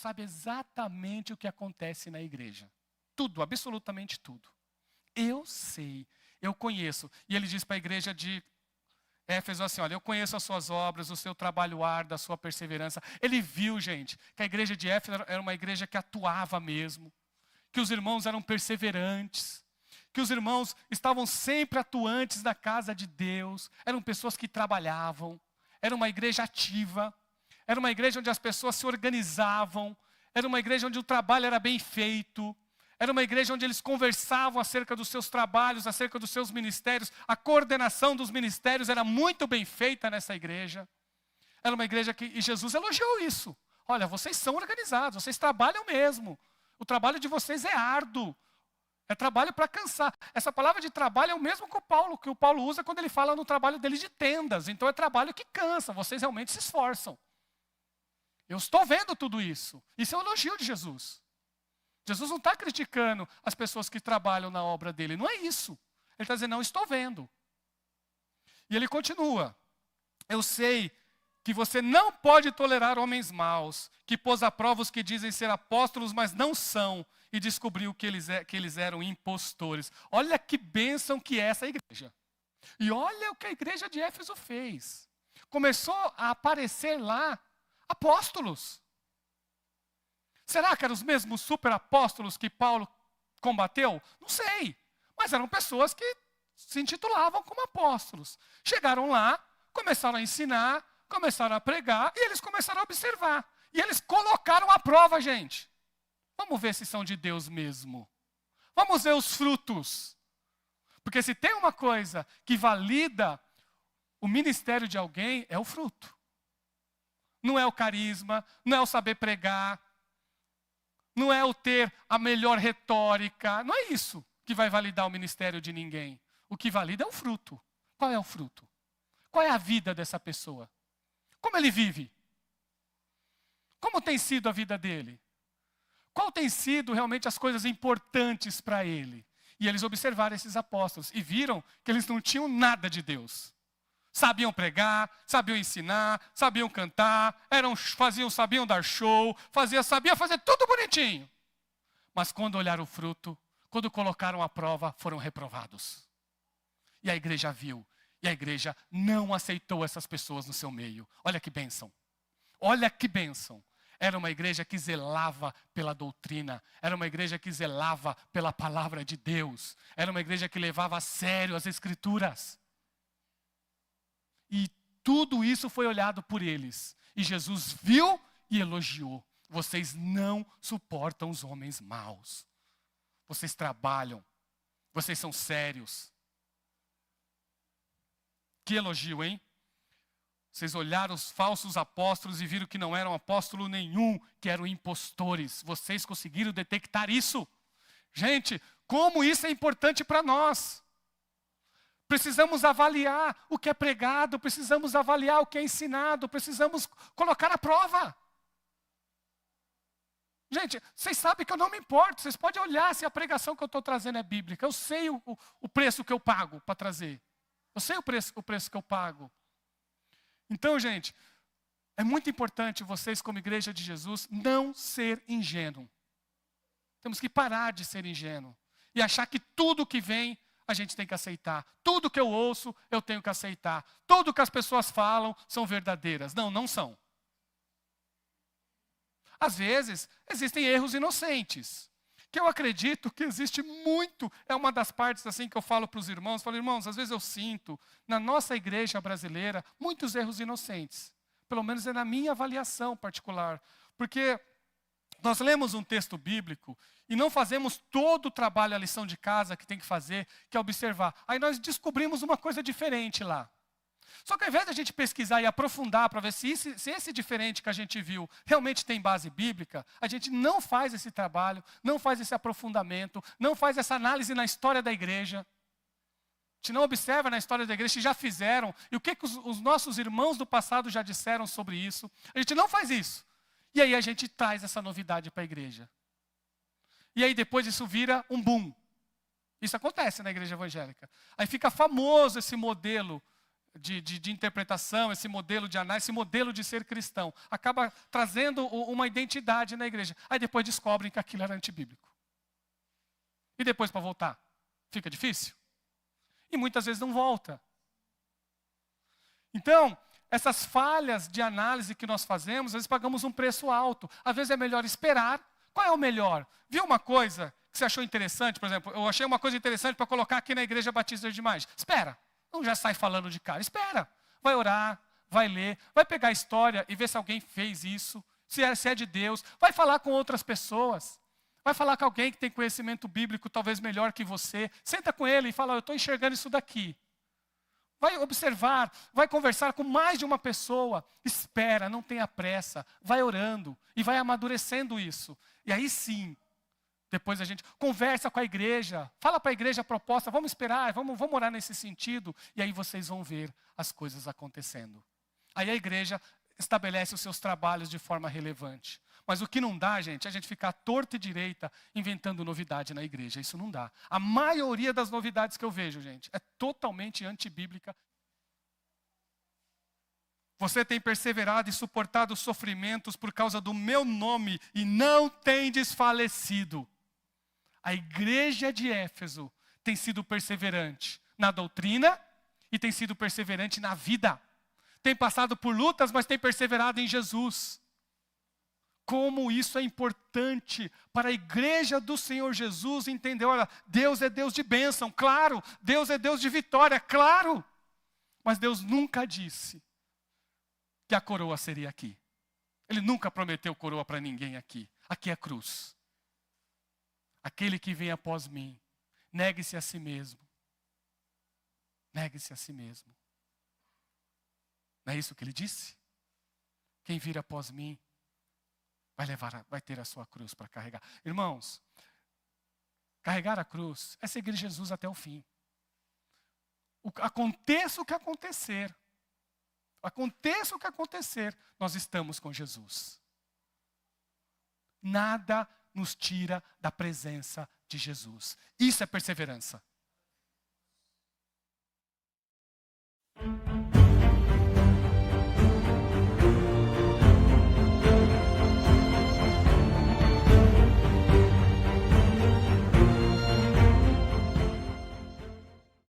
sabe exatamente o que acontece na igreja. Tudo, absolutamente tudo. Eu sei, eu conheço. E ele diz para a igreja de Éfeso assim, olha, eu conheço as suas obras, o seu trabalho árduo, a sua perseverança. Ele viu, gente, que a igreja de Éfeso era uma igreja que atuava mesmo, que os irmãos eram perseverantes, que os irmãos estavam sempre atuantes na casa de Deus, eram pessoas que trabalhavam, era uma igreja ativa, era uma igreja onde as pessoas se organizavam, era uma igreja onde o trabalho era bem feito, era uma igreja onde eles conversavam acerca dos seus trabalhos, acerca dos seus ministérios. A coordenação dos ministérios era muito bem feita nessa igreja. Era uma igreja que, e Jesus elogiou isso. Olha, vocês são organizados, vocês trabalham mesmo. O trabalho de vocês é árduo. É trabalho para cansar. Essa palavra de trabalho é o mesmo que o Paulo usa quando ele fala no trabalho dele de tendas. Então é trabalho que cansa, vocês realmente se esforçam. Eu estou vendo tudo isso. Isso é um elogio de Jesus. Jesus não está criticando as pessoas que trabalham na obra dele. Não é isso. Ele está dizendo, não, estou vendo. E ele continua. Eu sei que você não pode tolerar homens maus, que pôs à prova os que dizem ser apóstolos, mas não são, e descobriu que eles eram impostores. Olha que bênção que é essa igreja. E olha o que a igreja de Éfeso fez. Começou a aparecer lá apóstolos. Será que eram os mesmos superapóstolos que Paulo combateu? Não sei. Mas eram pessoas que se intitulavam como apóstolos. Chegaram lá, começaram a ensinar, começaram a pregar e eles começaram a observar. E eles colocaram à prova, gente. Vamos ver se são de Deus mesmo. Vamos ver os frutos. Porque se tem uma coisa que valida o ministério de alguém, é o fruto. Não é o carisma, não é o saber pregar, não é o ter a melhor retórica. Não é isso que vai validar o ministério de ninguém. O que valida é o fruto. Qual é o fruto? Qual é a vida dessa pessoa? Como ele vive? Como tem sido a vida dele? Qual tem sido realmente as coisas importantes para ele? E eles observaram esses apóstolos e viram que eles não tinham nada de Deus. Sabiam pregar, sabiam ensinar, sabiam cantar, sabiam dar show, sabiam fazer tudo bonitinho. Mas quando olharam o fruto, quando colocaram à prova, foram reprovados. E a igreja viu, e a igreja não aceitou essas pessoas no seu meio. Olha que bênção. Olha que bênção. Era uma igreja que zelava pela doutrina. Era uma igreja que zelava pela palavra de Deus. Era uma igreja que levava a sério as escrituras. E tudo isso foi olhado por eles. E Jesus viu e elogiou. Vocês não suportam os homens maus. Vocês trabalham. Vocês são sérios. Que elogio, hein? Vocês olharam os falsos apóstolos e viram que não eram apóstolo nenhum, que eram impostores. Vocês conseguiram detectar isso. Gente, como isso é importante para nós. Precisamos avaliar o que é pregado, precisamos avaliar o que é ensinado, precisamos colocar à prova. Gente, vocês sabem que eu não me importo, vocês podem olhar se a pregação que eu estou trazendo é bíblica. Eu sei o preço que eu pago para trazer. Eu sei o preço que eu pago. Então, gente, é muito importante vocês, como igreja de Jesus, não ser ingênuo. Temos que parar de ser ingênuo e achar que tudo que vem a gente tem que aceitar. Tudo que eu ouço, eu tenho que aceitar. Tudo que as pessoas falam são verdadeiras. Não, não são. Às vezes, existem erros inocentes, que eu acredito que existe muito. É uma das partes assim que eu falo para os irmãos. Falo, irmãos, às vezes eu sinto, na nossa igreja brasileira, muitos erros inocentes. Pelo menos é na minha avaliação particular. Porque nós lemos um texto bíblico e não fazemos todo o trabalho, a lição de casa que tem que fazer, que é observar. Aí nós descobrimos uma coisa diferente lá. Só que ao invés de a gente pesquisar e aprofundar para ver se esse diferente que a gente viu realmente tem base bíblica, a gente não faz esse trabalho, não faz esse aprofundamento, não faz essa análise na história da igreja. A gente não observa na história da igreja se já fizeram e o que os nossos irmãos do passado já disseram sobre isso. A gente não faz isso. E aí a gente traz essa novidade para a igreja. E aí depois isso vira um boom. Isso acontece na igreja evangélica. Aí fica famoso esse modelo de interpretação, esse modelo de análise, esse modelo de ser cristão, acaba trazendo uma identidade na igreja. Aí depois descobrem que aquilo era antibíblico. E depois para voltar? Fica difícil? E muitas vezes não volta. Então, essas falhas de análise que nós fazemos, às vezes pagamos um preço alto. Às vezes é melhor esperar. Qual é o melhor? Viu uma coisa que você achou interessante? Por exemplo, eu achei uma coisa interessante para colocar aqui na Igreja Batista de Imagem. Espera. Não já sai falando de cara. Espera. Vai orar, vai ler, vai pegar a história e ver se alguém fez isso, se é de Deus. Vai falar com outras pessoas. Vai falar com alguém que tem conhecimento bíblico talvez melhor que você. Senta com ele e fala, eu estou enxergando isso daqui. Vai observar, vai conversar com mais de uma pessoa. Espera, não tenha pressa. Vai orando e vai amadurecendo isso. E aí sim, depois a gente conversa com a igreja. Fala para a igreja a proposta, vamos esperar, vamos orar nesse sentido. E aí vocês vão ver as coisas acontecendo. Aí a igreja estabelece os seus trabalhos de forma relevante. Mas o que não dá, gente, é a gente ficar à torta e direita inventando novidade na igreja. Isso não dá. A maioria das novidades que eu vejo, gente, é totalmente antibíblica. Você tem perseverado e suportado sofrimentos por causa do meu nome e não tem desfalecido. A igreja de Éfeso tem sido perseverante na doutrina e tem sido perseverante na vida. Tem passado por lutas, mas tem perseverado em Jesus. Como isso é importante para a igreja do Senhor Jesus entender. Olha, Deus é Deus de bênção, claro. Deus é Deus de vitória, claro. Mas Deus nunca disse que a coroa seria aqui. Ele nunca prometeu coroa para ninguém aqui. Aqui é a cruz. Aquele que vem após mim, negue-se a si mesmo. Negue-se a si mesmo. Não é isso que ele disse? Quem vir após mim, vai ter a sua cruz para carregar. Irmãos, carregar a cruz é seguir Jesus até o fim. Aconteça o que acontecer. Aconteça o que acontecer, nós estamos com Jesus. Nada nos tira da presença de Jesus. Isso é perseverança.